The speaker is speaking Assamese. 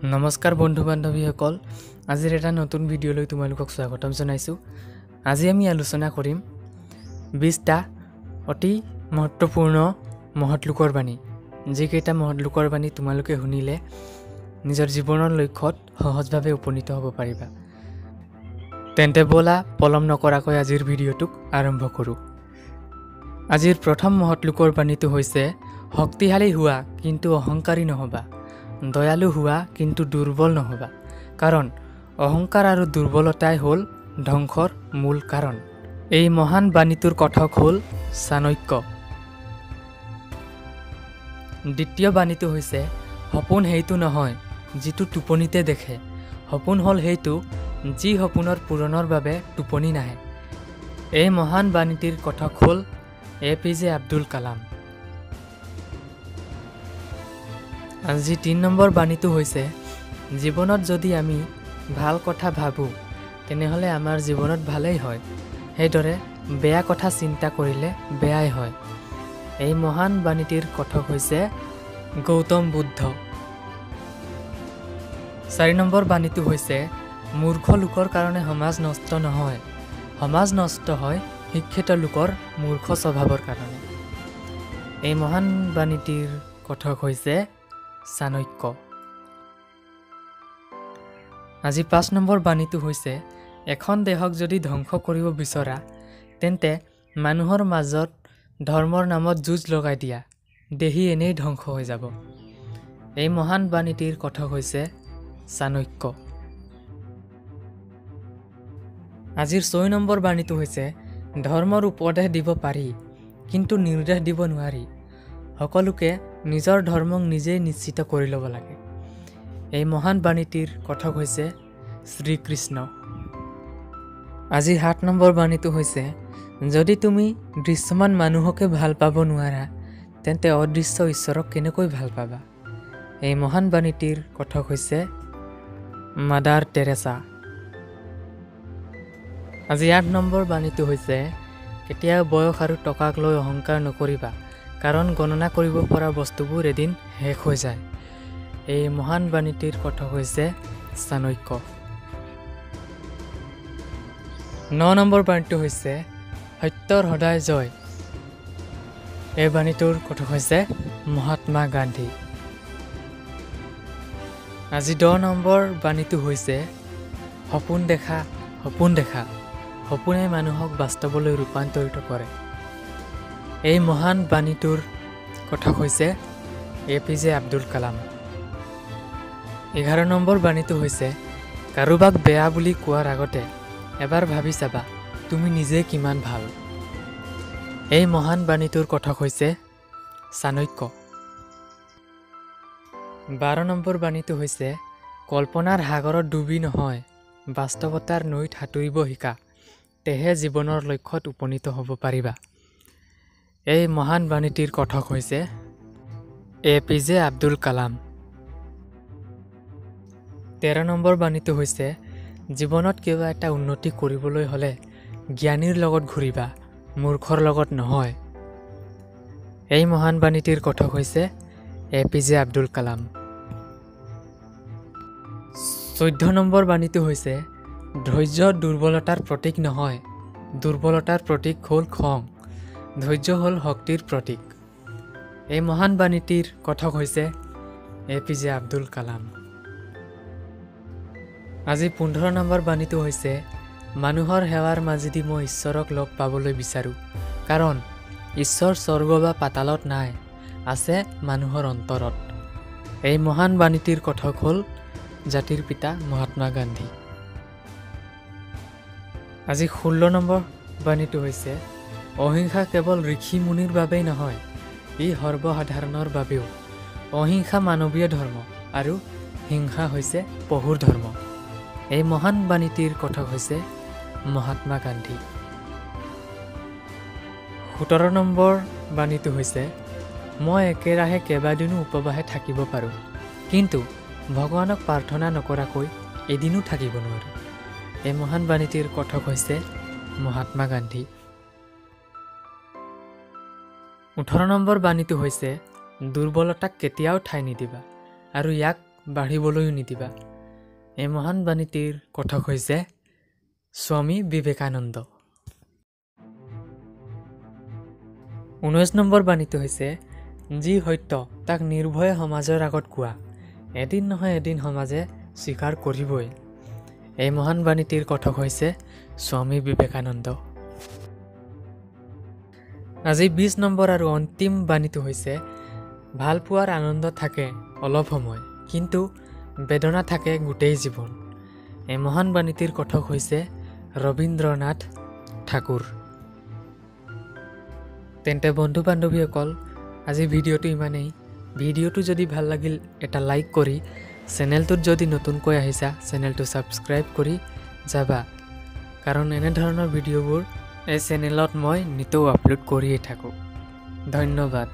নমস্কাৰ বন্ধু বান্ধৱীসকল, আজিৰ এটা নতুন ভিডিঅ'লৈ তোমালোকক স্বাগতম জনাইছোঁ। আজি আমি আলোচনা কৰিম 20টা অতি মহত্বপূৰ্ণ মহৎ লোকৰ বাণী, যিকেইটা মহৎ লোকৰ বাণী তোমালোকে শুনিলে নিজৰ জীৱনৰ লক্ষ্যত সহজভাৱে উপনীত হ'ব পাৰিবা। তেন্তে ব'লা পলম নকৰাকৈ আজিৰ ভিডিঅ'টোক আৰম্ভ কৰোঁ। আজিৰ প্ৰথম মহৎ লোকৰ বাণীটো হৈছে, শক্তিশালী হোৱা কিন্তু অহংকাৰী নহ'বা, দয়ালু হোৱা কিন্তু দুৰ্বল নহ'বা, কাৰণ অহংকাৰ আৰু দুৰ্বলতাই হ'ল ধ্বংসৰ মূল কাৰণ। এই মহান বাণীটোৰ কথক হ'ল চাণক্য। দ্বিতীয় বাণীটো হৈছে, সপোন সেইটো নহয় যিটো টোপনিতে দেখে, সপোন হ'ল সেইটো যি সপোনৰ পূৰণৰ বাবে টোপনি নাহে। এই মহান বাণীটিৰ কথক হ'ল APJ আব্দুল কালাম। আজি 3 নম্বৰ বাণীটো হৈছে, জীৱনত যদি আমি ভাল কথা ভাবোঁ তেনেহ'লে আমাৰ জীৱনত ভালেই হয়, সেইদৰে বেয়া কথা চিন্তা কৰিলে বেয়াই হয়। এই মহান বাণীটিৰ কথক হৈছে গৌতম বুদ্ধ। 4 নম্বৰ বাণীটো হৈছে, মূৰ্খ লোকৰ কাৰণে সমাজ নষ্ট নহয়, সমাজ নষ্ট হয় শিক্ষিত লোকৰ মূৰ্খ স্বভাৱৰ কাৰণে। এই মহান বাণীটিৰ কথক হৈছে চাণক্য। আজি 5 নম্বৰ বাণীটো হৈছে, এখন দেশক যদি ধ্বংস কৰিব বিচৰা তেন্তে মানুহৰ মাজত ধৰ্মৰ নামত যুঁজ লগাই দিয়া, দেশী এনেই ধ্বংস হৈ যাব। এই মহান বাণীটিৰ কথক হৈছে চাণক্য। আজিৰ 6 নম্বৰ বাণীটো হৈছে, ধৰ্মৰ উপদেশ দিব পাৰি কিন্তু নিৰ্দেশ দিব নোৱাৰি, সকলোকে নিজৰ ধৰ্মক নিজেই নিশ্চিত কৰি ল'ব লাগে। এই মহান বাণীটিৰ কথক হৈছে শ্ৰীকৃষ্ণ। আজি 7 নম্বৰ বাণীটো হৈছে, যদি তুমি দৃশ্যমান মানুহকে ভাল পাব নোৱাৰা তেন্তে অদৃশ্য ঈশ্বৰক কেনেকৈ ভাল পাবা। এই মহান বাণীটিৰ কথক হৈছে মাদাৰ টেৰেছা। আজি 8 নম্বৰ বাণীটো হৈছে, কেতিয়াও বয়স আৰু টকাক লৈ অহংকাৰ নকৰিবা, কাৰণ গণনা কৰিব পৰা বস্তুবোৰ এদিন শেষ হৈ যায়। এই মহান বাণীটিৰ কথক হৈছে চাণক্য। 9 নম্বৰ বাণীটো হৈছে, সত্যৰ সদায় জয়। এই বাণীটোৰ কথক হৈছে মহাত্মা গান্ধী। আজি 10 নম্বৰ বাণীটো হৈছে, সপোন দেখা, সপোন দেখা, সপোনে মানুহক বাস্তৱলৈ ৰূপান্তৰিত কৰে। এই মহান বাণীটোৰ কথক হৈছে APJ আব্দুল কালাম। 11 নম্বৰ বাণীটো হৈছে, কাৰোবাক বেয়া বুলি কোৱাৰ আগতে এবাৰ ভাবি চাবা তুমি নিজে কিমান ভাল। এই মহান বাণীটোৰ কথক হৈছে চাণক্য। 12 নম্বৰ বাণীটো হৈছে, কল্পনাৰ সাগৰত ডুবি নহয়, বাস্তৱতাৰ নৈত সাঁতুৰিব শিকা, তেহে জীৱনৰ লক্ষ্যত উপনীত হ'ব পাৰিবা। এই মহান বাণীটিৰ কথক হৈছে APJ আব্দুল কালাম। 13 নম্বৰ বাণীটো হৈছে, জীৱনত কিবা এটা উন্নতি কৰিবলৈ হ'লে জ্ঞানীৰ লগত ঘূৰিবা, মূৰ্খৰ লগত নহয়। এই মহান বাণীটিৰ কথক হৈছে APJ আব্দুল কালাম। 14 নম্বৰ বাণীটো হৈছে, ধৈৰ্য দুৰ্বলতাৰ প্ৰতীক নহয়, দুৰ্বলতাৰ প্ৰতীক হ'ল খং, ধৈৰ্য হ'ল শক্তিৰ প্ৰতীক। এই মহান বাণীটিৰ কথক হৈছে APJ আব্দুল কালাম। আজি 15 নম্বৰ বাণীটো হৈছে, মানুহৰ সেৱাৰ মাজেদি মই ঈশ্বৰক লগ পাবলৈ বিচাৰোঁ, কাৰণ ঈশ্বৰ স্বৰ্গ বা পাতালত নাই, আছে মানুহৰ অন্তৰত। এই মহান বাণীটিৰ কথক হ'ল জাতিৰ পিতা মহাত্মা গান্ধী। আজি 16 নম্বৰ বাণীটো হৈছে, অহিংসা কেৱল ঋষি মুনিৰ বাবেই নহয়, ই সৰ্বসাধাৰণৰ বাবেও। অহিংসা মানৱীয় ধৰ্ম আৰু হিংসা হৈছে পশুৰ ধৰ্ম। এই মহান বাণীটিৰ কথক হৈছে মহাত্মা গান্ধী। 17 নম্বৰ বাণীটো হৈছে, মই একেৰাহে কেইবাদিনো উপবাসে থাকিব পাৰোঁ, কিন্তু ভগৱানক প্ৰাৰ্থনা নকৰাকৈ এদিনো থাকিব নোৱাৰোঁ। এই মহান বাণীটিৰ কথক হৈছে মহাত্মা গান্ধী। 18 নম্বৰ বাণীটো হৈছে, দুৰ্বলতাক কেতিয়াও ঠাই নিদিবা আৰু ইয়াক বাঢ়িবলৈও নিদিবা। এই মহান বাণীটিৰ কথক হৈছে স্বামী বিবেকানন্দ। 19 নম্বৰ বাণীটো হৈছে যি সত্য তাক নিৰ্ভয়ে সমাজৰ আগত কোৱা, এদিন নহয় এদিন সমাজে স্বীকাৰ কৰিবই। এই মহান বাণীটিৰ কথক হৈছে স্বামী বিবেকানন্দ। আজি 20 নম্বৰ আৰু অন্তিম বাণীটো হৈছে ভাল পোৱাৰ আনন্দ থাকে অলপ সময়, কিন্তু বেদনা থাকে গোটেই জীৱন। এই মহান বাণীটিৰ কথক হৈছে ৰবীন্দ্ৰনাথ ঠাকুৰ। তেন্তে বন্ধু বান্ধৱীসকল, আজি ভিডিঅ'টো ইমানেই। ভিডিঅ'টো যদি ভাল লাগিল এটা লাইক কৰি, চেনেলটোত যদি নতুনকৈ আহিছা চেনেলটো ছাবস্ক্ৰাইব কৰি যাবা, কাৰণ এনেধৰণৰ ভিডিঅ'বোৰ এই চেনেলত মই নিতৌ আপলোড কৰিয়ে থাকোঁ। ধন্যবাদ।